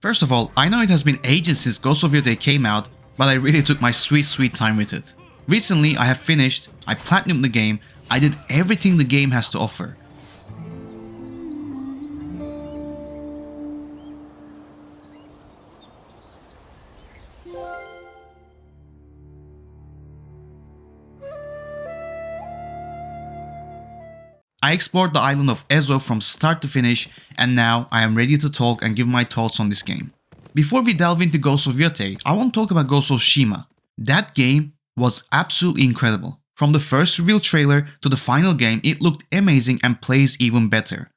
First of all, I know it has been ages since Ghost of Yotei came out, but I really took my sweet time with it. Recently, I have finished, I platinumed the game, I did everything the game has to offer. I explored the island of Ezo from start to finish, and now I am ready to talk and give my thoughts on this game. Before we delve into Ghost of Yotei, I want to talk about Ghost of Tsushima. That game was absolutely incredible. From the first reveal trailer to the final game, it looked amazing and plays even better.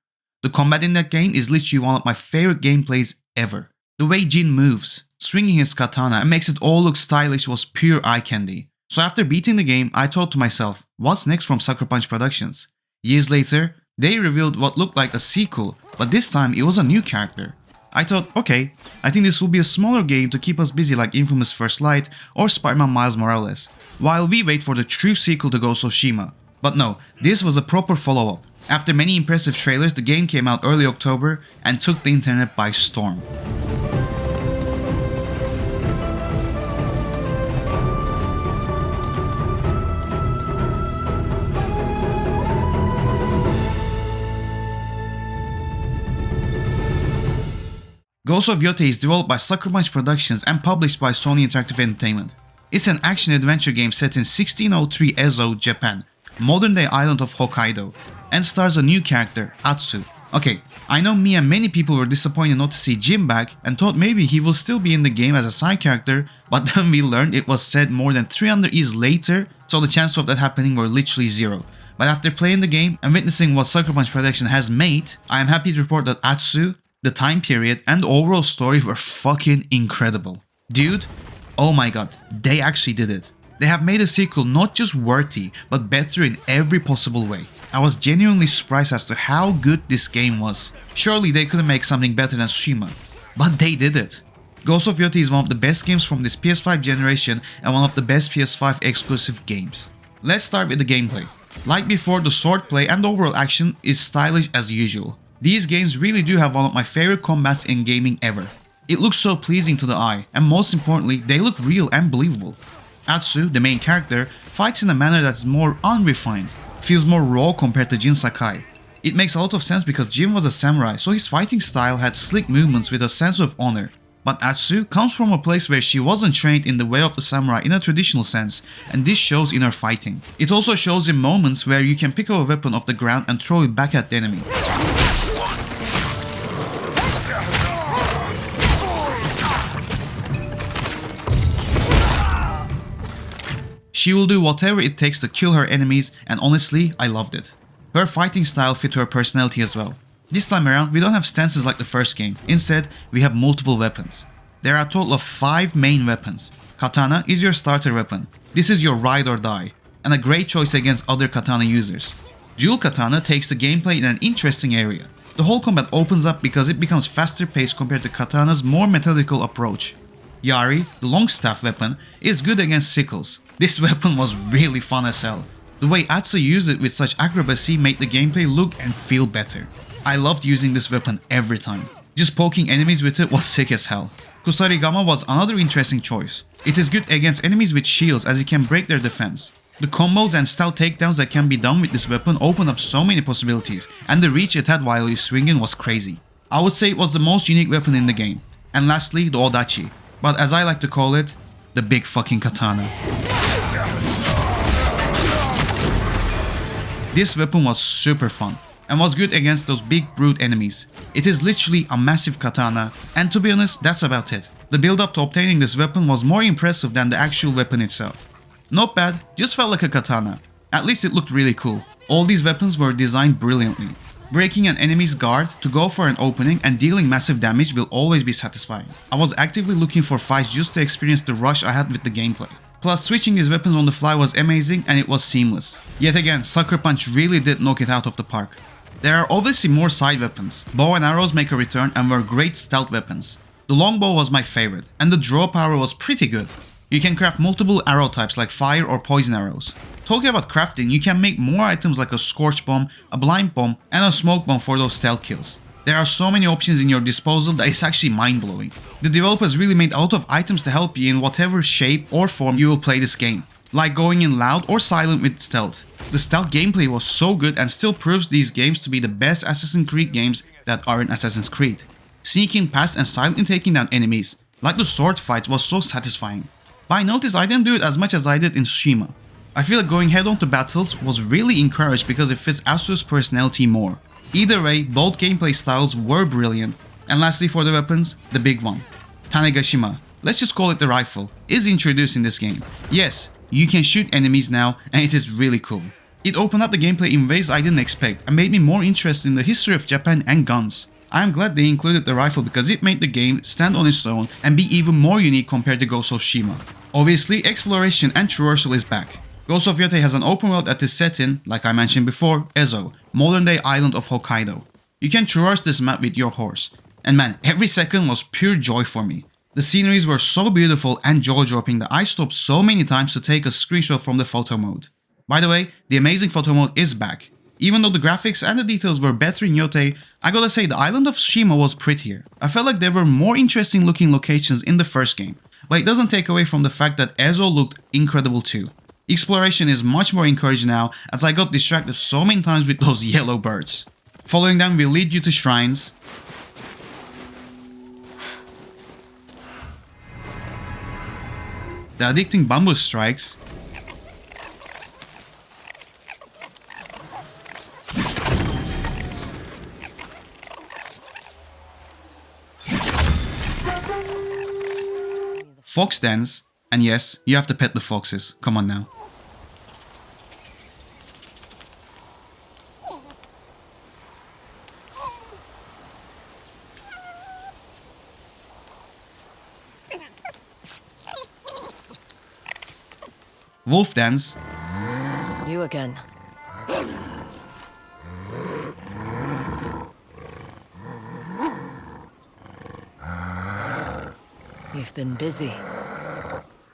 The combat in that game is literally one of my favorite gameplays ever. The way Jin moves, swinging his katana and makes it all look stylish was pure eye candy. So after beating the game, I thought to myself, what's next from Sucker Punch Productions? Years later, they revealed what looked like a sequel, but this time it was a new character. I thought, okay, I think this will be a smaller game to keep us busy like Infamous First Light or Spider-Man Miles Morales, while we wait for the true sequel to Ghost of Tsushima. But no, this was a proper follow-up. After many impressive trailers, the game came out early October and took the internet by storm. Ghost of Yotei is developed by Sucker Punch Productions and published by Sony Interactive Entertainment. It's an action-adventure game set in 1603 Ezo, Japan, modern-day island of Hokkaido, and stars a new character, Atsu. Okay, I know me and many people were disappointed not to see Jin back and thought maybe he will still be in the game as a side character, but then we learned it was set more than 300 years later, so the chances of that happening were literally zero. But after playing the game and witnessing what Sucker Punch Productions has made, I am happy to report that Atsu, the time period, and the overall story were fucking incredible. Dude, oh my god, they actually did it. They have made a sequel not just worthy, but better in every possible way. I was genuinely surprised as to how good this game was. Surely they couldn't make something better than Tsushima, but they did it. Ghost of Yotei is one of the best games from this PS5 generation and one of the best PS5 exclusive games. Let's start with the gameplay. Like before, the swordplay and the overall action is stylish as usual. These games really do have one of my favorite combats in gaming ever. It looks so pleasing to the eye, and most importantly, they look real and believable. Atsu, the main character, fights in a manner that's more unrefined, feels more raw compared to Jin Sakai. It makes a lot of sense because Jin was a samurai, so his fighting style had slick movements with a sense of honor. But Atsu comes from a place where she wasn't trained in the way of the samurai in a traditional sense, and this shows in her fighting. It also shows in moments where you can pick up a weapon off the ground and throw it back at the enemy. She will do whatever it takes to kill her enemies, and honestly, I loved it. Her fighting style fit her personality as well. This time around, we don't have stances like the first game. Instead, we have multiple weapons. There are a total of 5 main weapons. Katana is your starter weapon. This is your ride or die, and a great choice against other katana users. Dual katana takes the gameplay in an interesting area. The whole combat opens up because it becomes faster paced compared to katana's more methodical approach. Yari, the long staff weapon, is good against sickles. This weapon was really fun as hell. The way Atsu used it with such accuracy made the gameplay look and feel better. I loved using this weapon every time. Just poking enemies with it was sick as hell. Kusarigama was another interesting choice. It is good against enemies with shields as it can break their defense. The combos and stealth takedowns that can be done with this weapon open up so many possibilities, and the reach it had while you swinging was crazy. I would say it was the most unique weapon in the game. And lastly, the Odachi. But as I like to call it, the big fucking katana. This weapon was super fun and was good against those big brute enemies. It is literally a massive katana, and to be honest, that's about it. The build up to obtaining this weapon was more impressive than the actual weapon itself. Not bad, just felt like a katana. At least it looked really cool. All these weapons were designed brilliantly. Breaking an enemy's guard to go for an opening and dealing massive damage will always be satisfying. I was actively looking for fights just to experience the rush I had with the gameplay. Plus, switching these weapons on the fly was amazing and it was seamless. Yet again, Sucker Punch really did knock it out of the park. There are obviously more side weapons. Bow and arrows make a return and were great stealth weapons. The longbow was my favorite, and the draw power was pretty good. You can craft multiple arrow types like fire or poison arrows. Talking about crafting, you can make more items like a scorch bomb, a blind bomb, and a smoke bomb for those stealth kills. There are so many options in your disposal that it's actually mind-blowing. The developers really made a lot of items to help you in whatever shape or form you will play this game, like going in loud or silent with stealth. The stealth gameplay was so good and still proves these games to be the best Assassin's Creed games that aren't Assassin's Creed. Sneaking past and silently taking down enemies, like the sword fights, was so satisfying. But I noticed I didn't do it as much as I did in Tsushima. I feel like going head on to battles was really encouraged because it fits Asu's personality more. Either way, both gameplay styles were brilliant. And lastly for the weapons, the big one. Tanegashima, let's just call it the rifle, is introduced in this game. Yes, you can shoot enemies now and it is really cool. It opened up the gameplay in ways I didn't expect and made me more interested in the history of Japan and guns. I am glad they included the rifle because it made the game stand on its own and be even more unique compared to Ghost of Tsushima. Obviously, exploration and traversal is back. Ghost of Yotei has an open world that is set in, like I mentioned before, Ezo, modern day island of Hokkaido. You can traverse this map with your horse. And man, every second was pure joy for me. The sceneries were so beautiful and jaw-dropping that I stopped so many times to take a screenshot from the photo mode. By the way, the amazing photo mode is back. Even though the graphics and the details were better in Yotei, I gotta say the island of Tsushima was prettier. I felt like there were more interesting looking locations in the first game, but it doesn't take away from the fact that Ezo looked incredible too. Exploration is much more encouraged now as I got distracted so many times with those yellow birds. Following them will lead you to shrines, the addicting bamboo strikes, fox dens, and yes, you have to pet the foxes, come on now. Wolf dens. You again. You've been busy.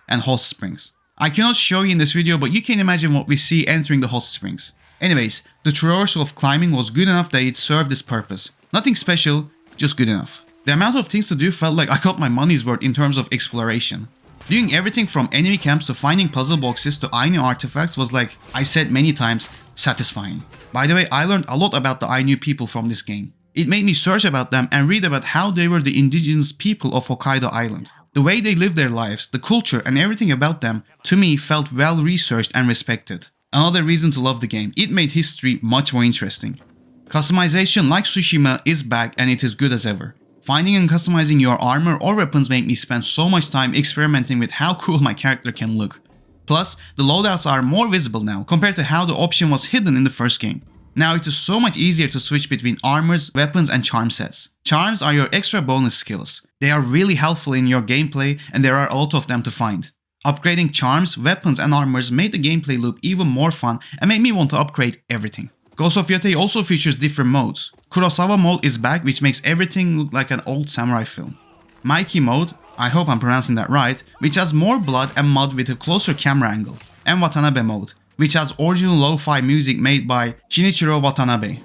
And hot springs. I cannot show you in this video, but you can imagine what we see entering the hot springs. Anyways, the traversal of climbing was good enough that it served its purpose. Nothing special, just good enough. The amount of things to do felt like I got my money's worth in terms of exploration. Doing everything from enemy camps to finding puzzle boxes to Ainu artifacts was, like I said many times, satisfying. By the way, I learned a lot about the Ainu people from this game. It made me search about them and read about how they were the indigenous people of Hokkaido Island. The way they lived their lives, the culture and everything about them, to me felt well researched and respected. Another reason to love the game, it made history much more interesting. Customization like Tsushima is back and it is good as ever. Finding and customizing your armor or weapons made me spend so much time experimenting with how cool my character can look. Plus, the loadouts are more visible now compared to how the option was hidden in the first game. Now it is so much easier to switch between armors, weapons and charm sets. Charms are your extra bonus skills. They are really helpful in your gameplay and there are a lot of them to find. Upgrading charms, weapons and armors made the gameplay loop even more fun and made me want to upgrade everything. Ghost of Yotei also features different modes. Kurosawa mode is back, which makes everything look like an old samurai film. Maiki mode, I hope I'm pronouncing that right, which has more blood and mud with a closer camera angle. And Watanabe mode, which has original lo-fi music made by Shinichiro Watanabe.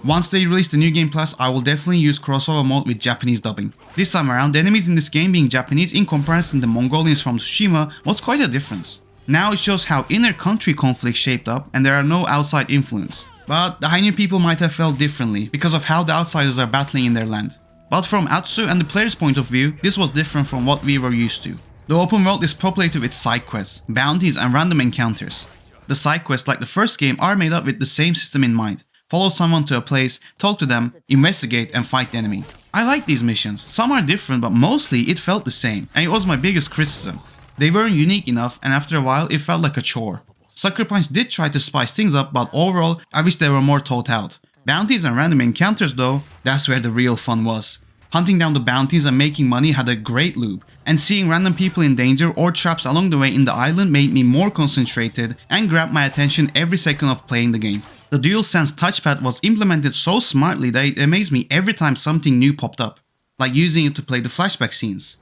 Once they release the New Game Plus, I will definitely use Kurosawa mode with Japanese dubbing. This time around, the enemies in this game being Japanese in comparison to Mongolians from Tsushima was quite a difference. Now it shows how inner country conflict shaped up and there are no outside influence. But the Ainu people might have felt differently because of how the outsiders are battling in their land. But from Atsu and the player's point of view, this was different from what we were used to. The open world is populated with side quests, bounties and random encounters. The side quests, like the first game, are made up with the same system in mind. Follow someone to a place, talk to them, investigate and fight the enemy. I like these missions. Some are different, but mostly it felt the same, and it was my biggest criticism. They weren't unique enough, and after a while it felt like a chore. Sucker Punch did try to spice things up, but overall I wish they were more thought out. Bounties and random encounters though, that's where the real fun was. Hunting down the bounties and making money had a great loop, and seeing random people in danger or traps along the way in the island made me more concentrated and grabbed my attention every second of playing the game. The DualSense touchpad was implemented so smartly that it amazed me every time something new popped up. like using it to play the flashback scenes,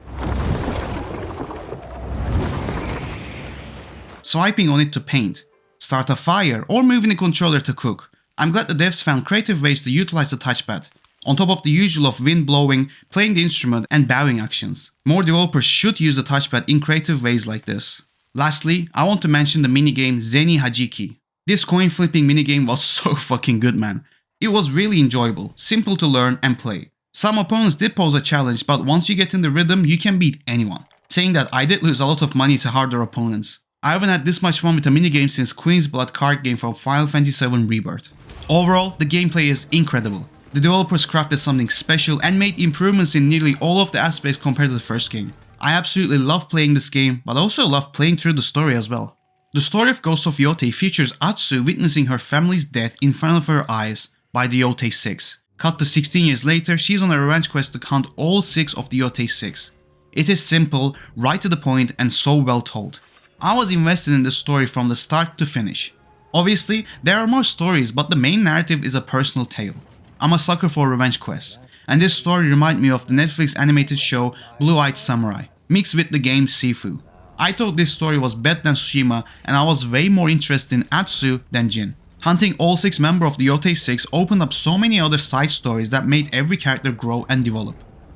swiping on it to paint, start a fire, or moving the controller to cook. I'm glad the devs found creative ways to utilize the touchpad, on top of the usual of wind blowing, playing the instrument, and bowing actions. More developers should use the touchpad in creative ways like this. Lastly, I want to mention the minigame Zeni Hajiki. This coin flipping minigame was so fucking good, man. It was really enjoyable, simple to learn and play. Some opponents did pose a challenge, but once you get in the rhythm, you can beat anyone. Saying that, I did lose a lot of money to harder opponents. I haven't had this much fun with a minigame since Queen's Blood card game from Final Fantasy VII Rebirth. Overall, the gameplay is incredible. The developers crafted something special and made improvements in nearly all of the aspects compared to the first game. I absolutely love playing this game, but also love playing through the story as well. The story of Ghost of Yotei features Atsu witnessing her family's death in front of her eyes by the Yotei 6. Cut to 16 years later, she's on a revenge quest to count all 6 of the Yotei 6. It is simple, right to the point, and so well told. I was invested in this story from the start to finish. Obviously, there are more stories, but the main narrative is a personal tale. I'm a sucker for revenge quests, and this story reminded me of the Netflix animated show Blue-Eyed Samurai, mixed with the game Sifu. I thought this story was better than Tsushima, and I was way more interested in Atsu than Jin. Hunting all 6 members of the Yotei 6 opened up so many other side stories that made every character grow and develop.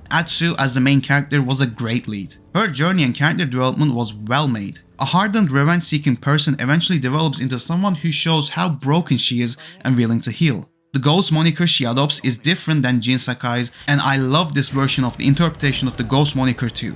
Atsu as the main character was a great lead. Her journey and character development was well made. A hardened revenge-seeking person eventually develops into someone who shows how broken she is and willing to heal. The Ghost moniker she adopts is different than Jin Sakai's, and I love this version of the interpretation of the Ghost moniker too.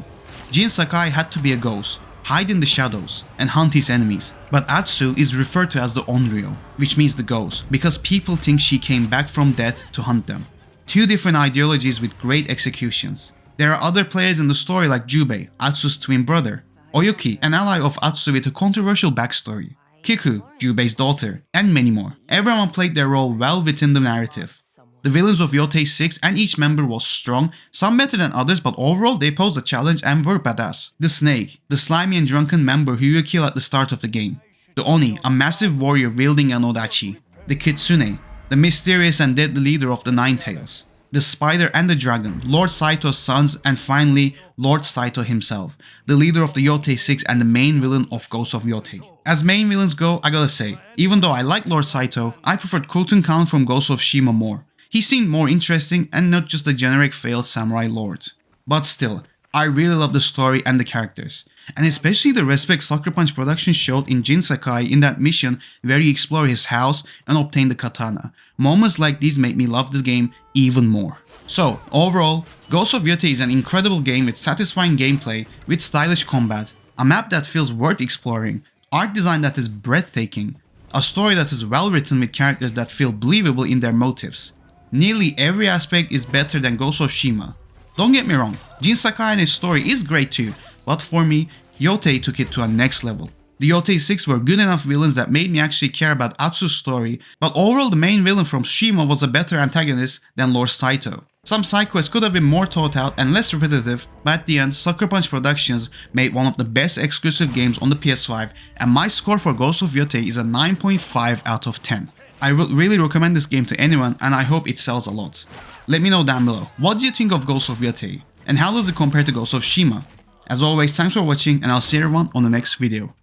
Jin Sakai had to be a ghost, hide in the shadows, and hunt his enemies, but Atsu is referred to as the Onryo, which means the ghost, because people think she came back from death to hunt them. 2 different ideologies with great executions. There are other players in the story like Jubei, Atsu's twin brother, Oyuki, an ally of Atsu with a controversial backstory, Kiku, Jubei's daughter, and many more. Everyone played their role well within the narrative. The villains of Yotei 6 and each member was strong, some better than others, but overall they posed a challenge and were badass. The Snake, the slimy and drunken member who you kill at the start of the game. The Oni, a massive warrior wielding an odachi. The Kitsune, the mysterious and deadly leader of the Nine Tails. The Spider and the Dragon, Lord Saito's sons, and finally, Lord Saito himself, the leader of the Yotei 6 and the main villain of Ghost of Yotei. As main villains go, I gotta say, even though I like Lord Saito, I preferred Khotun Khan from Ghost of Tsushima more. He seemed more interesting and not just a generic failed samurai lord. But still, I really love the story and the characters, and especially the respect Sucker Punch Productions showed in Jin Sakai in that mission where you explore his house and obtain the katana. Moments like these make me love this game even more. So, overall, Ghost of Yotei is an incredible game with satisfying gameplay, with stylish combat, a map that feels worth exploring, art design that is breathtaking, a story that is well written with characters that feel believable in their motives. Nearly every aspect is better than Ghost of Tsushima. Don't get me wrong, Jin Sakai and his story is great too, but for me, Yotei took it to a next level. The Yotei 6 were good enough villains that made me actually care about Atsu's story, but overall the main villain from Tsushima was a better antagonist than Lord Saito. Some side quests could have been more thought out and less repetitive, but at the end, Sucker Punch Productions made one of the best exclusive games on the PS5, and my score for Ghost of Yotei is a 9.5 out of 10. I would really recommend this game to anyone, and I hope it sells a lot. Let me know down below, what do you think of Ghost of Yotei, and how does it compare to Ghost of Tsushima? As always, thanks for watching, and I'll see everyone on the next video.